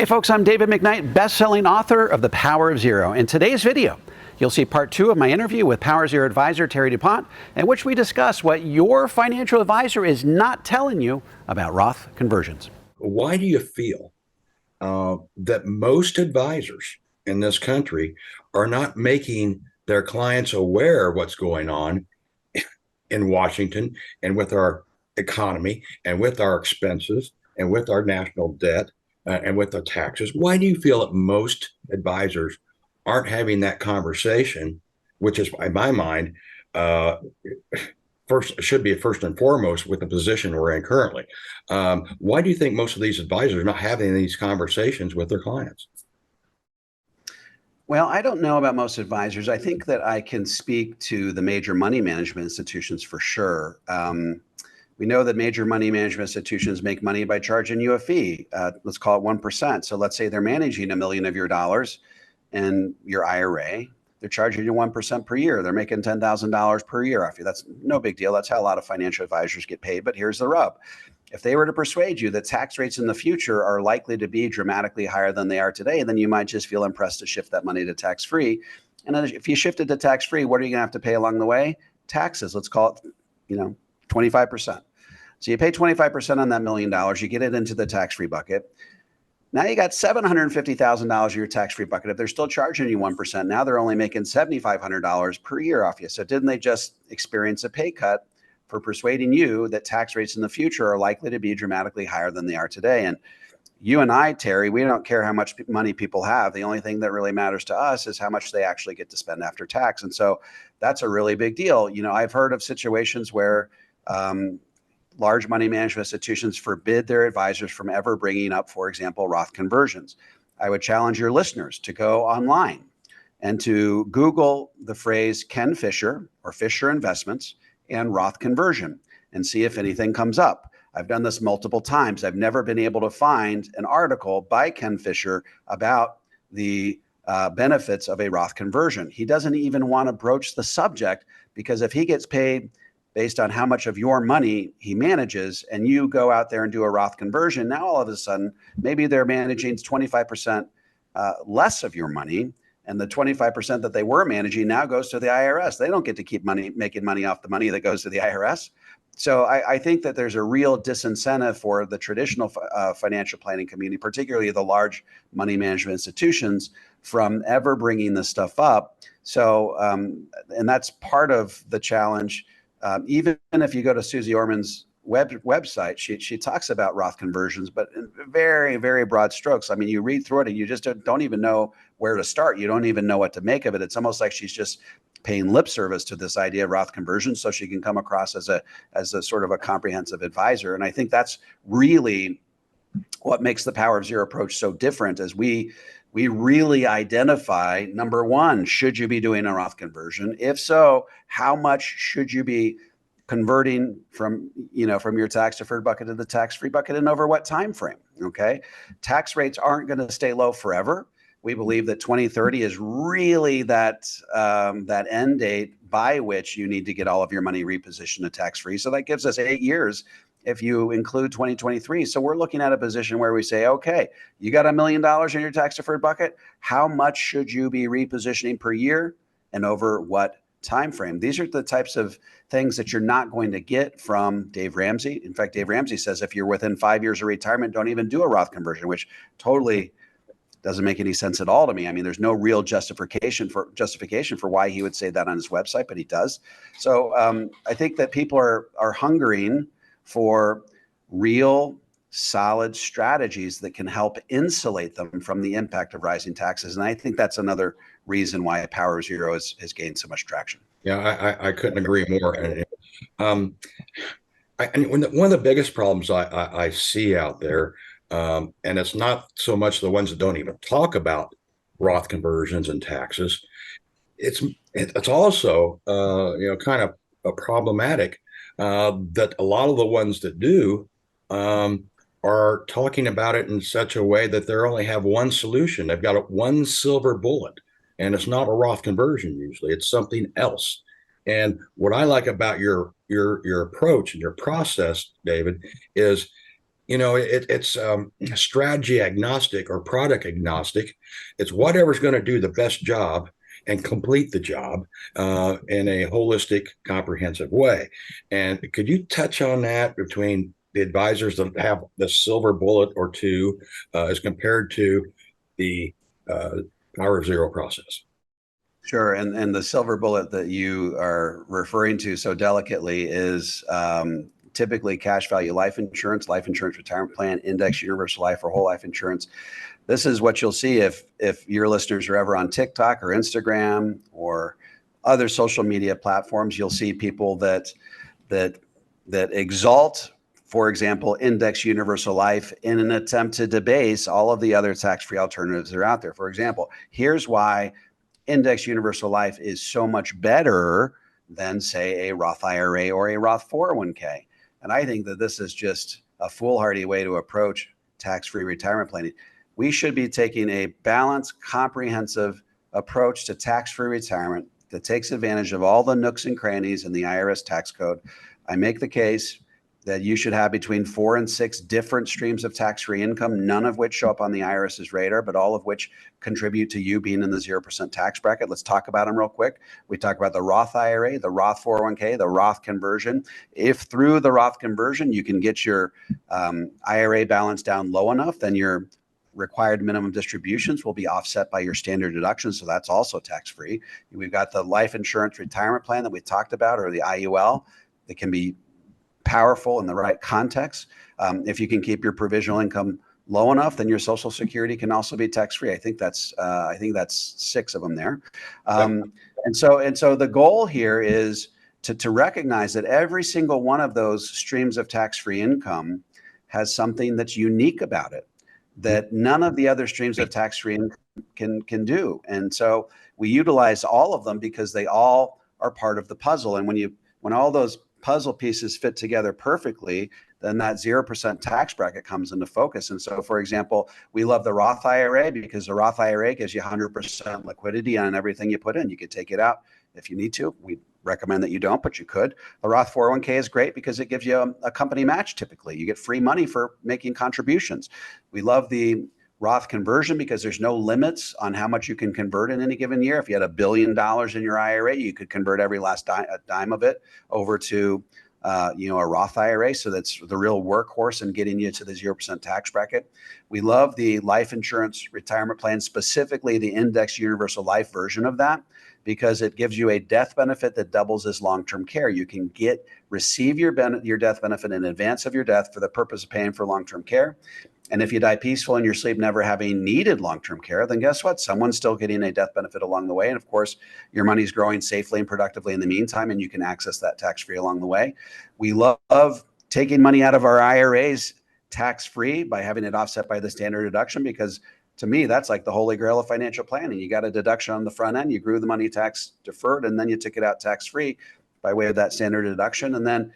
Hey folks, I'm David McKnight, best-selling author of The Power of Zero. In today's video, you'll see part 2 of my interview with Power Zero advisor Terry Dupont, in which we discuss what your financial advisor is not telling you about Roth conversions. Why do you feel that most advisors in this country are not making their clients aware of what's going on in Washington and with our economy and with our expenses and with our national debt and with the taxes? Why do you feel that most advisors aren't having that conversation, which is, in my mind, should be first and foremost with the position we're in currently? Why do you think most of these advisors are not having these conversations with their clients? Well, I don't know about most advisors. I think that I can speak to the major money management institutions for sure. We know that major money management institutions make money by charging you a fee. Let's call it 1%. So let's say they're managing $1 million of your dollars in your IRA. They're charging you 1% per year. They're making $10,000 per year off you. That's no big deal. That's how a lot of financial advisors get paid. But here's the rub. If they were to persuade you that tax rates in the future are likely to be dramatically higher than they are today, then you might just feel impressed to shift that money to tax-free. And then if you shift it to tax-free, what are you going to have to pay along the way? Taxes. Let's call it, 25%. So you pay 25% on that $1 million. You get it into the tax-free bucket. Now you got $750,000 of your tax-free bucket. If they're still charging you 1%, now they're only making $7,500 per year off you. So didn't they just experience a pay cut for persuading you that tax rates in the future are likely to be dramatically higher than they are today? And you and I, Terry, we don't care how much money people have. The only thing that really matters to us is how much they actually get to spend after tax. And so that's a really big deal. I've heard of situations where large money management institutions forbid their advisors from ever bringing up, for example, Roth conversions. I would challenge your listeners to go online and to Google the phrase Ken Fisher or Fisher Investments and Roth conversion and see if anything comes up. I've done this multiple times. I've never been able to find an article by Ken Fisher about the benefits of a Roth conversion. He doesn't even want to broach the subject, because if he gets paid based on how much of your money he manages and you go out there and do a Roth conversion, now all of a sudden, maybe they're managing 25% less of your money, and the 25% that they were managing now goes to the IRS. They don't get to keep making money off the money that goes to the IRS. So I think that there's a real disincentive for the traditional financial planning community, particularly the large money management institutions, from ever bringing this stuff up. So, and that's part of the challenge. Even if you go to Susie Orman's website, she talks about Roth conversions, but in very, very broad strokes. I mean, you read through it and you just don't even know where to start. You don't even know what to make of it. It's almost like she's just paying lip service to this idea of Roth conversions so she can come across as a sort of a comprehensive advisor. And I think that's really what makes the Power of Zero approach so different, as we really identify, number one, should you be doing a Roth conversion? If so, how much should you be converting from your tax deferred bucket to the tax-free bucket, and over what time frame? Okay. Tax rates aren't going to stay low forever. We believe that 2030 is really that end date by which you need to get all of your money repositioned to tax-free. So that gives us 8 years if you include 2023. So we're looking at a position where we say, okay, you got $1 million in your tax deferred bucket. How much should you be repositioning per year, and over what time frame? These are the types of things that you're not going to get from Dave Ramsey. In fact, Dave Ramsey says if you're within 5 years of retirement, don't even do a Roth conversion, which totally doesn't make any sense at all to me. I mean, there's no real justification for why he would say that on his website, but he does. So I think that people are hungering for real, solid strategies that can help insulate them from the impact of rising taxes. And I think that's another reason why Power Zero has gained so much traction. Yeah, I couldn't agree more. And one of the biggest problems I see out there, and it's not so much the ones that don't even talk about Roth conversions and taxes. It's also kind of problematic that a lot of the ones that do are talking about it in such a way that they only have one solution. They've got one silver bullet, and it's not a Roth conversion. Usually it's something else. And what I like about your approach and your process, David, is It's strategy agnostic or product agnostic. It's whatever's going to do the best job and complete the job in a holistic, comprehensive way. And could you touch on that between the advisors that have the silver bullet or two as compared to the Power of Zero process? Sure. And the silver bullet that you are referring to so delicately is typically cash value life insurance retirement plan, index universal life, or whole life insurance. This is what you'll see if your listeners are ever on TikTok or Instagram or other social media platforms. You'll see people that exalt, for example, index universal life in an attempt to debase all of the other tax-free alternatives that are out there. For example, here's why index universal life is so much better than, say, a Roth IRA or a Roth 401k. And I think that this is just a foolhardy way to approach tax-free retirement planning. We should be taking a balanced, comprehensive approach to tax-free retirement that takes advantage of all the nooks and crannies in the IRS tax code. I make the case that you should have between 4 and 6 different streams of tax-free income, none of which show up on the IRS's radar, but all of which contribute to you being in the 0% tax bracket. Let's talk about them real quick. We talk about the Roth IRA, the Roth 401k, the Roth conversion. If through the Roth conversion, you can get your IRA balance down low enough, then your required minimum distributions will be offset by your standard deductions. So that's also tax-free. We've got the life insurance retirement plan that we talked about, or the IUL, that can be powerful in the right context. If you can keep your provisional income low enough, then your Social Security can also be tax-free. I think that's 6 of them there. And so the goal here is to recognize that every single one of those streams of tax-free income has something that's unique about it that none of the other streams of tax-free income can do. And so we utilize all of them because they all are part of the puzzle. And when all those puzzle pieces fit together perfectly, then that 0% tax bracket comes into focus. And so, for example, we love the Roth IRA because the Roth IRA gives you 100% liquidity on everything you put in. You could take it out if you need to. We recommend that you don't, but you could. The Roth 401k is great because it gives you a company match typically. You get free money for making contributions. We love the Roth conversion because there's no limits on how much you can convert in any given year. If you had $1 billion in your IRA, you could convert every last dime of it over to a Roth IRA. So that's the real workhorse in getting you to the 0% tax bracket. We love the life insurance retirement plan, specifically the index universal life version of that, because it gives you a death benefit that doubles as long-term care. You can receive your death benefit in advance of your death for the purpose of paying for long-term care. And if you die peaceful in your sleep, never having needed long-term care, then guess what? Someone's still getting a death benefit along the way. And of course, your money's growing safely and productively in the meantime, and you can access that tax-free along the way. We love taking money out of our IRAs tax-free by having it offset by the standard deduction, because to me, that's like the holy grail of financial planning. You got a deduction on the front end, you grew the money tax deferred, and then you took it out tax-free by way of that standard deduction. And then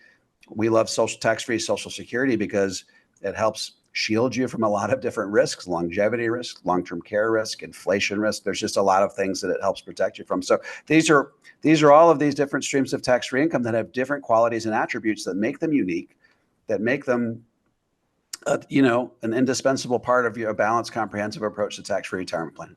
we love tax-free Social Security because it helps shield you from a lot of different risks: longevity risk, long-term care risk, inflation risk. There's just a lot of things that it helps protect you from. So these are all of these different streams of tax-free income that have different qualities and attributes that make them unique, that make them an indispensable part of your balanced, comprehensive approach to tax-free retirement plan.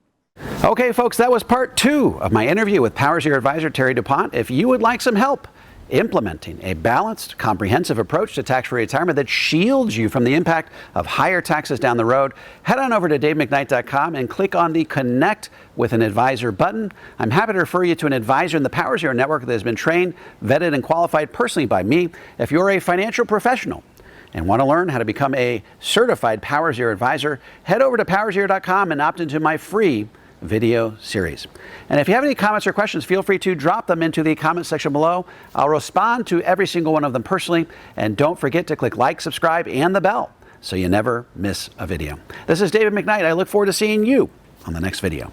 Okay, folks, that was part 2 of my interview with Power Zero advisor Terry Dupont. If you would like some help implementing a balanced, comprehensive approach to tax-free retirement that shields you from the impact of higher taxes down the road, head on over to davemcknight.com and click on the Connect with an Advisor button. I'm happy to refer you to an advisor in the Power Zero network that has been trained, vetted, and qualified personally by me. If you're a financial professional and want to learn how to become a certified Power Zero advisor, head over to powerzero.com and opt into my free video series. And if you have any comments or questions, feel free to drop them into the comment section below. I'll respond to every single one of them personally. And don't forget to click like, subscribe, and the bell so you never miss a video. This is David McKnight. I look forward to seeing you on the next video.